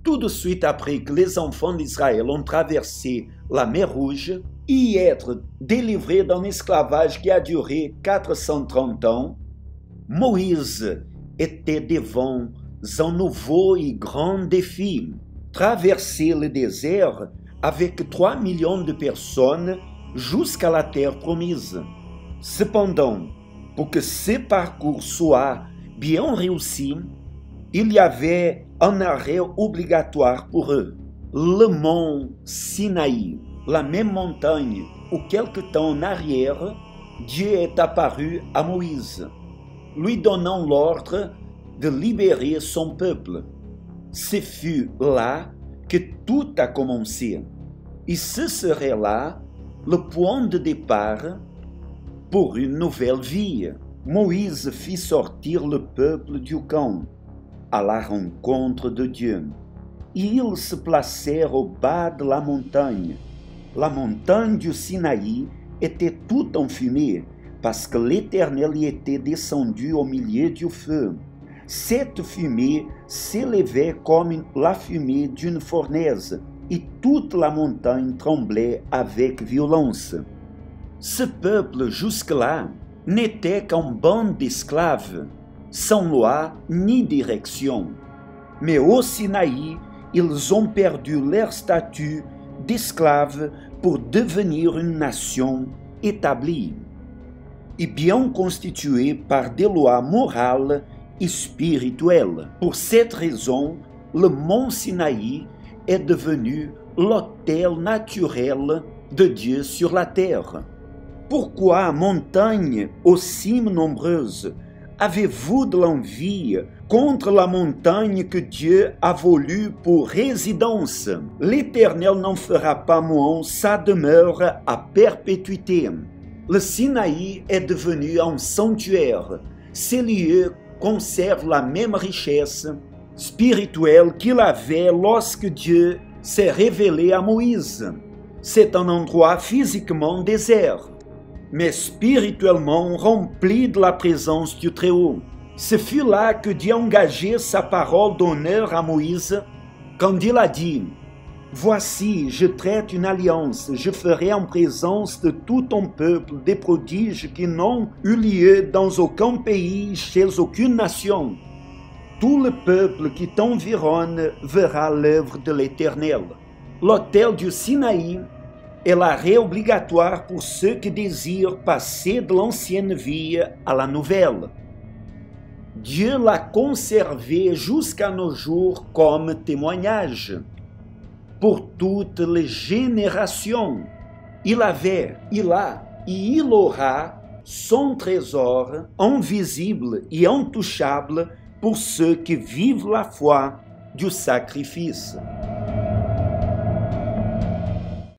tout de suite après que les enfants d'Israël ont traversé la mer Rouge, y être délivrés d'un esclavage qui a duré 430 ans, Moïse était devant un nouveau et grand défi, traverser le désert avec 3 millions de personnes jusqu'à la terre promise. Cependant, pour que ce parcours soit bien réussi, il y avait un arrêt obligatoire pour eux, le mont Sinaï, la même montagne où quelque temps en arrière, Dieu est apparu à Moïse, lui donnant l'ordre de libérer son peuple. Ce fut là que tout a commencé. Et ce serait là le point de départ pour une nouvelle vie. Moïse fit sortir le peuple du camp à la rencontre de Dieu. Et ils se placèrent au bas de la montagne. La montagne du Sinaï était toute en fumée parce que l'Éternel y était descendu au milieu du feu. Cette fumée s'élevait comme la fumée d'une fournaise et toute la montagne tremblait avec violence. Ce peuple jusque-là n'était qu'un band d'esclaves, sans loi ni direction. Mais au Sinaï, ils ont perdu leur statut d'esclaves pour devenir une nation établie et bien constituée par des lois morales et spirituelles. Pour cette raison, le mont Sinaï est devenu l'autel naturel de Dieu sur la terre. Pourquoi, montagne aux cimes nombreuses, avez-vous de l'envie contre la montagne que Dieu a voulu pour résidence? L'Éternel n'en fera pas moins sa demeure à perpétuité. Le Sinaï est devenu un sanctuaire. Ces lieux conservent la même richesse spirituelle qu'il avait lorsque Dieu s'est révélé à Moïse. C'est un endroit physiquement désert, mais spirituellement rempli de la présence du Très-Haut. Ce fut là que Dieu engageait sa parole d'honneur à Moïse quand il a dit « Voici, je traite une alliance, je ferai en présence de tout ton peuple des prodiges qui n'ont eu lieu dans aucun pays, chez aucune nation. Tout le peuple qui t'environne verra l'œuvre de l'Éternel. » L'autel du Sinaï est l'arrêt obligatoire pour ceux qui désirent passer de l'ancienne vie à la nouvelle. Dieu l'a conservé jusqu'à nos jours comme témoignage. Pour toutes les générations, il avait, il a et il aura son trésor invisible et intouchable pour ceux qui vivent la foi du sacrifice.